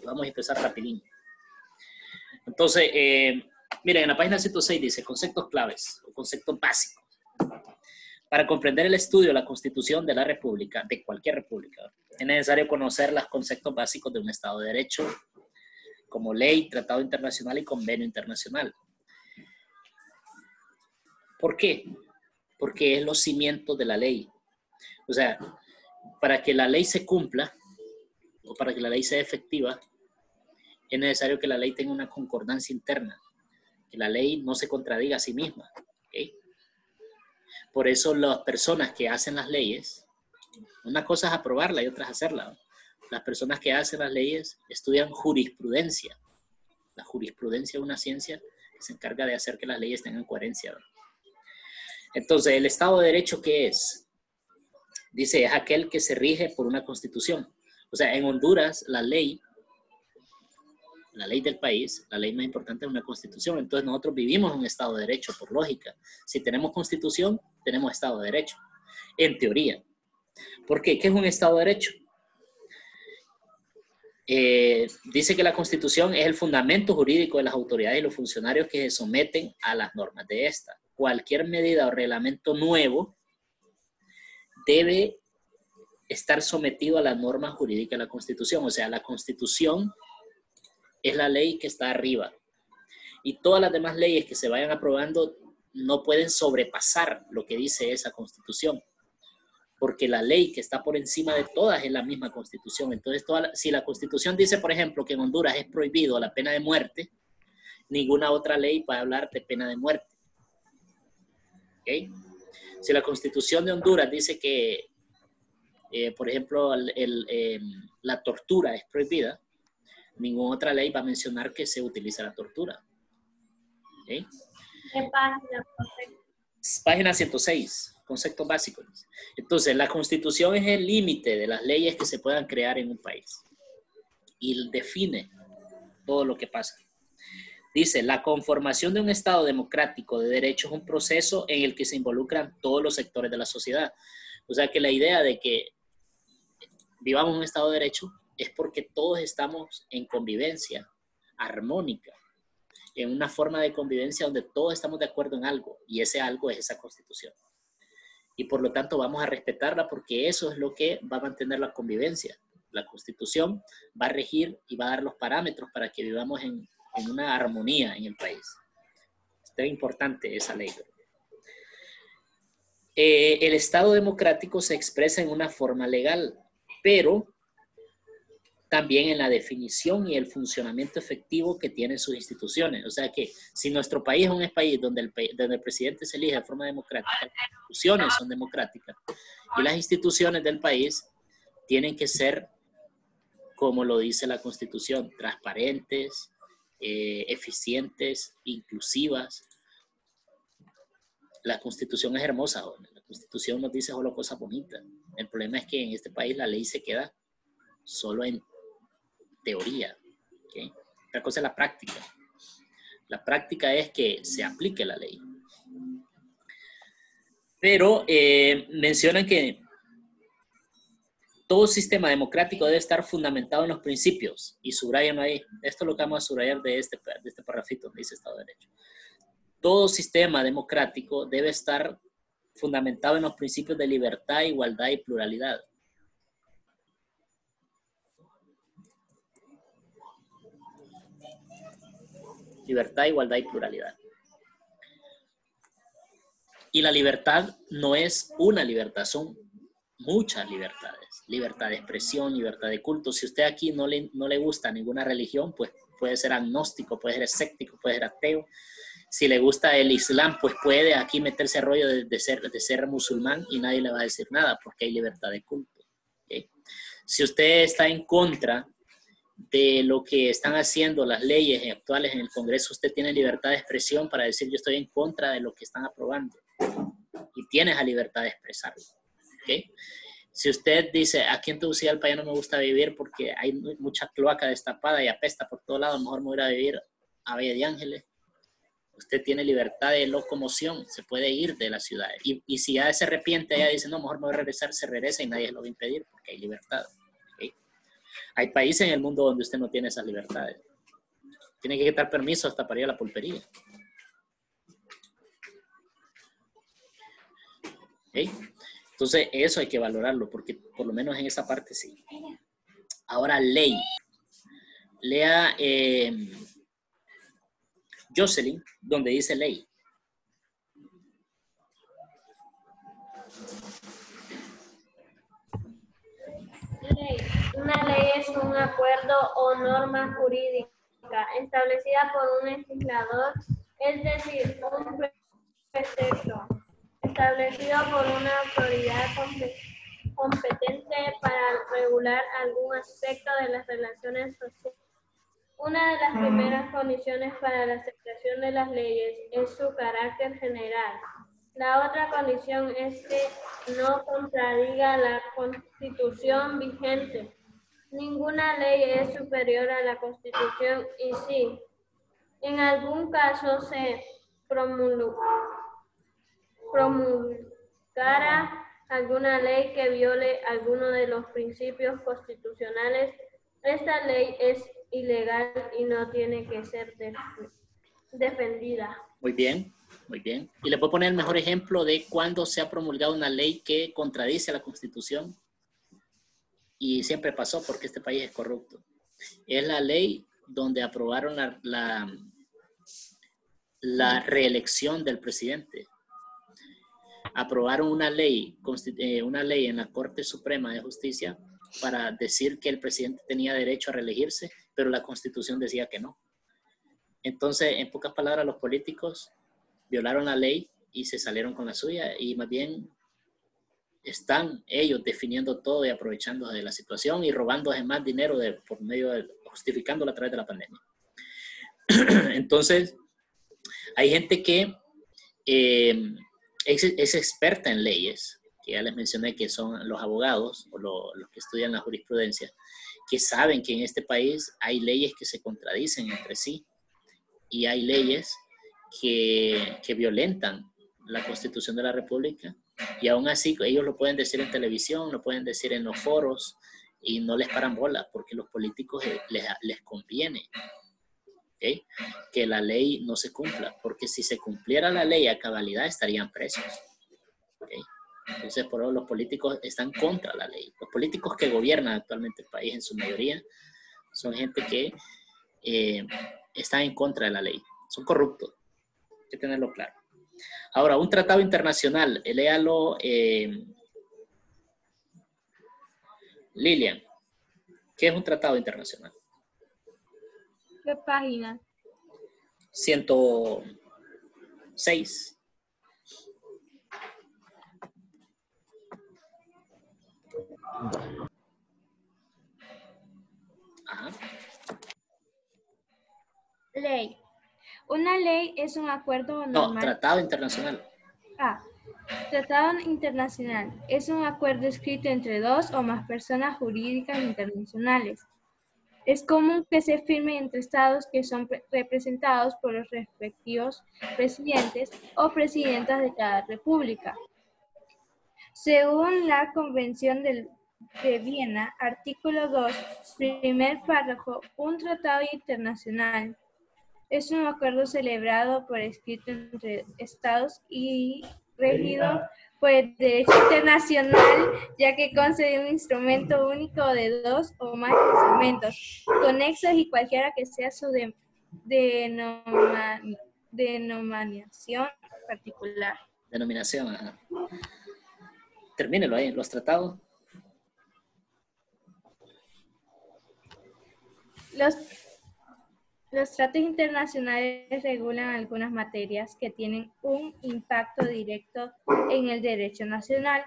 Vamos a empezar rapidín. Entonces, miren, en la página 106 dice conceptos claves o conceptos básicos. Para comprender el estudio de la Constitución de la República, de cualquier república, es necesario conocer los conceptos básicos de un Estado de Derecho, como ley, tratado internacional y convenio internacional. ¿Por qué? Porque es los cimientos de la ley. O sea, para que la ley se cumpla, o para que la ley sea efectiva, es necesario que la ley tenga una concordancia interna, que la ley no se contradiga a sí misma. ¿Okay? Por eso las personas que hacen las leyes, una cosa es aprobarla y otra es hacerla. Las personas que hacen las leyes estudian jurisprudencia. La jurisprudencia es una ciencia que se encarga de hacer que las leyes tengan coherencia, ¿verdad? Entonces, ¿el Estado de Derecho qué es? Dice, es aquel que se rige por una constitución. O sea, en Honduras, la ley del país, la ley más importante es una constitución. Entonces, nosotros vivimos en un Estado de Derecho, por lógica. Si tenemos constitución, tenemos Estado de Derecho. En teoría. ¿Por qué? ¿Qué es un Estado de Derecho? Dice que la Constitución es el fundamento jurídico de las autoridades y los funcionarios que se someten a las normas de esta. Cualquier medida o reglamento nuevo debe estar sometido a la norma jurídica de la Constitución. O sea, la Constitución es la ley que está arriba. Y todas las demás leyes que se vayan aprobando no pueden sobrepasar lo que dice esa Constitución. Porque la ley que está por encima de todas es la misma Constitución. Entonces, si la Constitución dice, por ejemplo, que en Honduras es prohibido la pena de muerte, ninguna otra ley puede hablar de pena de muerte. ¿Okay? Si la Constitución de Honduras dice que, por ejemplo, la tortura es prohibida, ninguna otra ley va a mencionar que se utiliza la tortura. ¿Okay? ¿Qué página? Página 106. Conceptos básicos. Entonces, la Constitución es el límite de las leyes que se puedan crear en un país y define todo lo que pasa. Dice, la conformación de un Estado democrático de derecho es un proceso en el que se involucran todos los sectores de la sociedad. O sea que la idea de que vivamos en un Estado de derecho es porque todos estamos en convivencia armónica, en una forma de convivencia donde todos estamos de acuerdo en algo y ese algo es esa Constitución. Y por lo tanto vamos a respetarla porque eso es lo que va a mantener la convivencia. La Constitución va a regir y va a dar los parámetros para que vivamos en una armonía en el país. Es importante esa ley. El Estado democrático se expresa en una forma legal, pero también en la definición y el funcionamiento efectivo que tienen sus instituciones. O sea que si nuestro país es un país donde el presidente se elige de forma democrática, las instituciones son democráticas y las instituciones del país tienen que ser, como lo dice la Constitución, transparentes, eficientes, inclusivas. La Constitución es hermosa, joven. La Constitución nos dice solo cosas bonitas. El problema es que en este país la ley se queda solo en teoría. ¿Okay? Otra cosa es la práctica. La práctica es que se aplique la ley. Pero mencionan que todo sistema democrático debe estar fundamentado en los principios. Y subrayan ahí. Esto es lo que vamos a subrayar de este parrafito donde dice Estado de Derecho. Todo sistema democrático debe estar fundamentado en los principios de libertad, igualdad y pluralidad. Libertad, igualdad y pluralidad. Y la libertad no es una libertad, son muchas libertades. Libertad de expresión, libertad de culto. Si usted aquí no le gusta ninguna religión, pues puede ser agnóstico, puede ser escéptico, puede ser ateo. Si le gusta el Islam, pues puede aquí meterse el rollo de ser musulmán y nadie le va a decir nada porque hay libertad de culto. ¿Okay? Si usted está en contra de lo que están haciendo las leyes actuales en el Congreso, usted tiene libertad de expresión para decir yo estoy en contra de lo que están aprobando y tiene esa libertad de expresarlo. ¿Okay? Si usted dice aquí en Tegucigalpa ya no me gusta vivir porque hay mucha cloaca destapada y apesta por todos lados, mejor me voy a vivir a Valle de Ángeles, usted tiene libertad de locomoción, se puede ir de la ciudad y si ya se arrepiente, ella dice no, mejor me voy a regresar, se regresa y nadie lo va a impedir porque hay libertad. ¿Okay? Hay países en el mundo donde usted no tiene esas libertades. Tiene que quitar permiso hasta para ir a la pulpería. ¿Okay? Entonces, eso hay que valorarlo, porque por lo menos en esa parte sí. Ahora, ley. Lea Jocelyn, donde dice ley. Ley. Una ley es un acuerdo o norma jurídica establecida por un legislador, es decir, un precepto establecido por una autoridad competente para regular algún aspecto de las relaciones sociales. Una de las primeras condiciones para la aceptación de las leyes es su carácter general. La otra condición es que no contradiga la Constitución vigente. Ninguna ley es superior a la Constitución y si en algún caso se promulgara alguna ley que viole alguno de los principios constitucionales, esta ley es ilegal y no tiene que ser defendida. Muy bien, muy bien. Y le puedo poner el mejor ejemplo de cuando se ha promulgado una ley que contradice a la Constitución. Y siempre pasó porque este país es corrupto. Es la ley donde aprobaron la reelección del presidente. Aprobaron una ley en la Corte Suprema de Justicia para decir que el presidente tenía derecho a reelegirse, pero la Constitución decía que no. Entonces, en pocas palabras, los políticos violaron la ley y se salieron con la suya y más bien están ellos definiendo todo y aprovechando de la situación y robando más dinero por medio de, justificándolo a través de la pandemia. Entonces, hay gente que es experta en leyes, que ya les mencioné que son los abogados o los que estudian la jurisprudencia, que saben que en este país hay leyes que se contradicen entre sí y hay leyes que violentan la Constitución de la República y aún así ellos lo pueden decir en televisión, lo pueden decir en los foros y no les paran bola porque los políticos les conviene, ¿okay? Que la ley no se cumpla, porque si se cumpliera la ley a cabalidad estarían presos, ¿okay? Entonces por eso los políticos están contra la ley. Los políticos que gobiernan actualmente el país en su mayoría son gente que están en contra de la ley, son corruptos, hay que tenerlo claro. Ahora, un tratado internacional, léalo, Lilian. ¿Qué es un tratado internacional? ¿Qué página? 106. Ajá. Ley. Una ley es un acuerdo normal. No, tratado internacional. Tratado internacional es un acuerdo escrito entre dos o más personas jurídicas internacionales. Es común que se firme entre estados que son representados por los respectivos presidentes o presidentas de cada república. Según la Convención de Viena, artículo 2, primer párrafo, un tratado internacional es un acuerdo celebrado por escrito entre estados y regido por el derecho internacional, ya que concede un instrumento único de dos o más instrumentos conexos y cualquiera que sea su denominación particular. Denominación, ajá. Termínelo ahí, los tratados. Los tratados internacionales regulan algunas materias que tienen un impacto directo en el derecho nacional,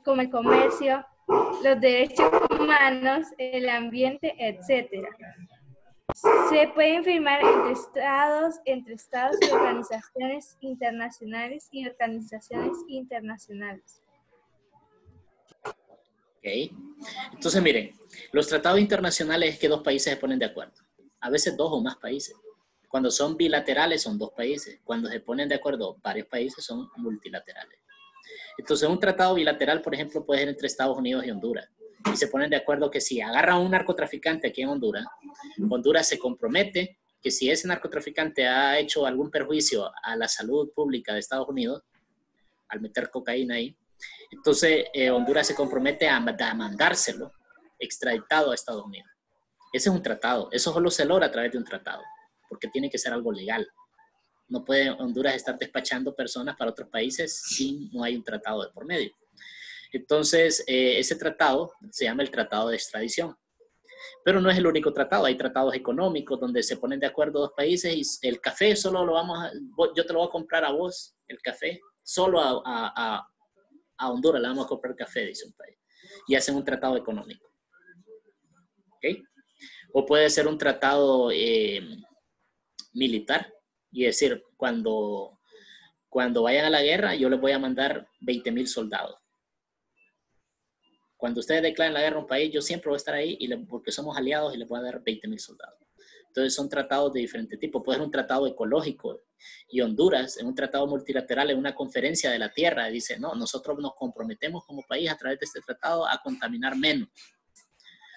como el comercio, los derechos humanos, el ambiente, etc. Se pueden firmar entre estados y organizaciones internacionales Ok. Entonces, miren, los tratados internacionales es que dos países se ponen de acuerdo. A veces dos o más países. Cuando son bilaterales son dos países. Cuando se ponen de acuerdo varios países son multilaterales. Entonces un tratado bilateral, por ejemplo, puede ser entre Estados Unidos y Honduras. y se ponen de acuerdo que si agarran a un narcotraficante aquí en Honduras, Honduras se compromete que si ese narcotraficante ha hecho algún perjuicio a la salud pública de Estados Unidos, al meter cocaína ahí, entonces Honduras se compromete a mandárselo extraditado a Estados Unidos. Ese es un tratado. Eso solo se logra a través de un tratado, porque tiene que ser algo legal. No puede Honduras estar despachando personas para otros países si no hay un tratado de por medio. Entonces, ese tratado se llama el Tratado de Extradición. Pero no es el único tratado. Hay tratados económicos donde se ponen de acuerdo dos países y el café solo lo yo te lo voy a comprar a vos, el café, solo a Honduras le vamos a comprar café, dice un país. Y hacen un tratado económico. ¿Ok? O puede ser un tratado militar y decir, cuando vayan a la guerra, yo les voy a mandar 20,000 soldados. Cuando ustedes declaren la guerra a un país, yo siempre voy a estar ahí porque somos aliados y les voy a dar 20,000 soldados. Entonces son tratados de diferente tipo. Puede ser un tratado ecológico. Y Honduras, en un tratado multilateral, en una conferencia de la tierra, dice, no, nosotros nos comprometemos como país a través de este tratado a contaminar menos,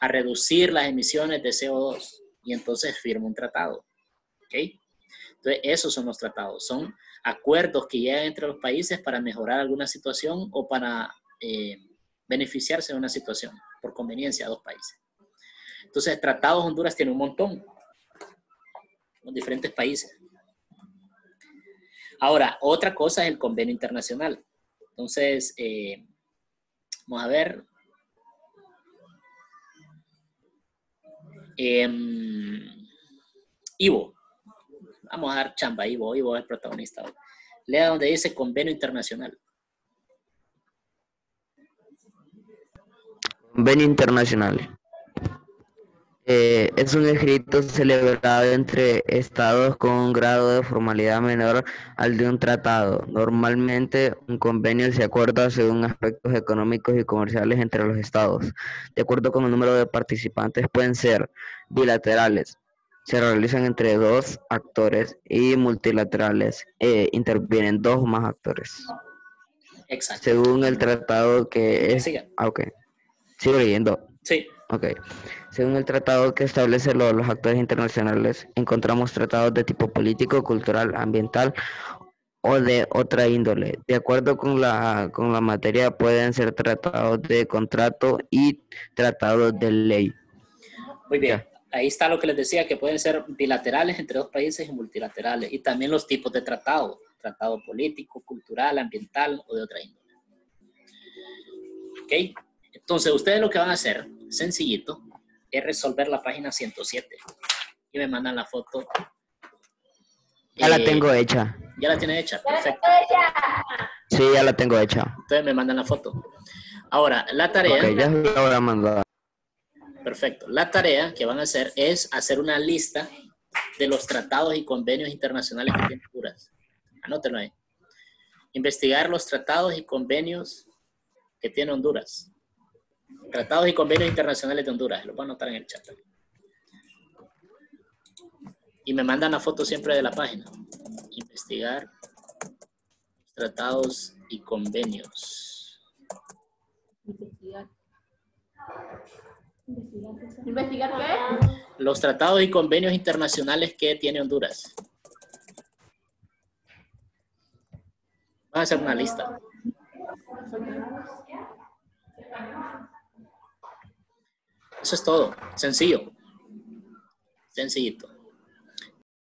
a reducir las emisiones de CO2. Y entonces firma un tratado. ¿Ok? Entonces esos son los tratados. Son acuerdos que llegan entre los países para mejorar alguna situación o para beneficiarse de una situación por conveniencia a dos países. Entonces, tratados Honduras tiene un montón con diferentes países. Ahora, otra cosa es el convenio internacional. Entonces, vamos a ver. Ivo. Vamos a dar chamba a Ivo. Ivo es el protagonista hoy. Lea donde dice convenio internacional. Convenio internacional. Es un escrito celebrado entre estados con un grado de formalidad menor al de un tratado. Normalmente, un convenio se acuerda según aspectos económicos y comerciales entre los estados. De acuerdo con el número de participantes, pueden ser bilaterales, se realizan entre dos actores, y multilaterales, intervienen dos o más actores. Exacto. Según el tratado que es... Siga. Ok. Sigo leyendo. Sí. Ok. Según el tratado que establece los actores internacionales, encontramos tratados de tipo político, cultural, ambiental o de otra índole. De acuerdo con la materia, pueden ser tratados de contrato y tratados de ley. Muy bien. Ya. Ahí está lo que les decía, que pueden ser bilaterales entre dos países y multilaterales. Y también los tipos de tratado. Tratado político, cultural, ambiental o de otra índole. ¿Ok? Entonces, ustedes lo que van a hacer, sencillito, es resolver la página 107. Y me mandan la foto. Ya la tengo hecha. ¿Ya la tienen hecha? Perfecto. Sí, ya la tengo hecha. Entonces me mandan la foto. Ahora, la tarea... Ok, ya la voy a mandar. Perfecto. La tarea que van a hacer es hacer una lista de los tratados y convenios internacionales que tienen Honduras. Anótenlo ahí. Investigar los tratados y convenios que tiene Honduras. Tratados y convenios internacionales de Honduras. Lo voy a anotar en el chat. Y me mandan la foto siempre de la página. Investigar tratados y convenios. ¿Investigar qué? Los tratados y convenios internacionales que tiene Honduras. Van a hacer una lista. Eso es todo. Sencillo. Sencillito.